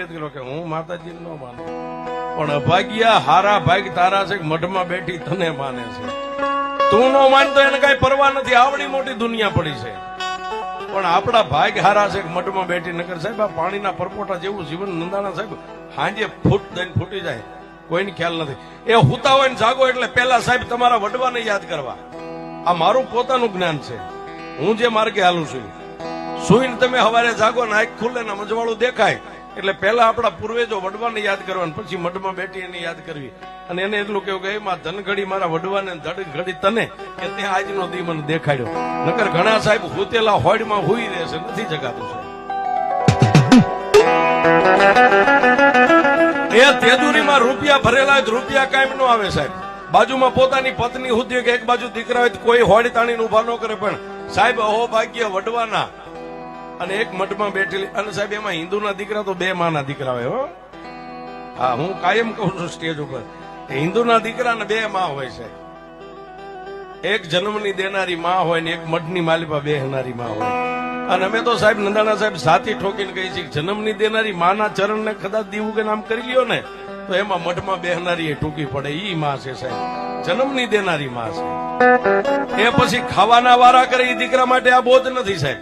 કે હું માતાજી નો માનું, પણ અભાગ્યા હારા ભાગ તારા છે, મઢમાં બેઠી તને માને છે. તું નો માનતો એને કઈ પરવા નથી, આવડી મોટી દુનિયા પડી છે. પણ આપણા ભાગ હારા છે, મઢમાં બેઠી. નગર સાહેબ આ પાણીના પરપોટા જેવું જીવન નંદાણા સાહેબ હાંજે ફૂટ દઈને ફૂટી જાય, કોઈને ખ્યાલ નથી. એ હુતા હોય ને જાગો એટલે પેલા સાહેબ તમારા વડવાને યાદ કરવા. આ મારું પોતાનું જ્ઞાન છે, હું જે માર્ગે હાલું છું. સુઈને તમે હવારે જાગો ને આંખ ખુલે ને મજવાળું દેખાય એટલે પેલા આપણા પૂર્વજો વડવાને યાદ કરવા, પછી મઢમાં બેઠી એને યાદ કરવી. અને એને એટલું કેવું કે એમાં ધન ઘડી મારા વડવાને ધડ ઘડી તને કે ત્યાં આજનો દી મને દેખાડ્યો. નકર ઘણા સાહેબ હુતેલા હોડમાં હુઈ રહેશે, નથી જગાતું સાહેબ. એ તેજુરીમાં રૂપિયા ભરેલા રૂપિયા કાયમ નો આવે સાહેબ. બાજુમાં પોતાની પત્ની હુતી કે એક બાજુ દીકરા હોય કોઈ હોડી તાણીને ઉભા ન કરે. પણ સાહેબ અહો ભાગ્ય વડવાના અને એક મઠમાં બેઠેલી. અને સાહેબ એમાં હિન્દુના દીકરા તો બે માના દીકરા હોય. હો હા, હું કાયમ કહું છું સ્ટેજ ઉપર, હિન્દુના દીકરા ને બે માં હોય છે. એક જન્મની દેનારી માં હોય ને એક મઠની માલિપા બેહનારી માં હોય. અને અમે તો સાહેબ નંદાણા સાહેબ સાથી ઠોકીને કહી છીએ, જન્મની દેનારી માના ચરણ ને કદાચ દીવું કે નામ કરી લ્યો ને તો એમાં મઠમાં બેહનારી એ ટૂંકી પડે. ઈ માં છે સાહેબ, જન્મની દેનારી માં છે. એ પછી ખાવાના વારા કરે એ દીકરા માટે આ બોધ નથી સાહેબ.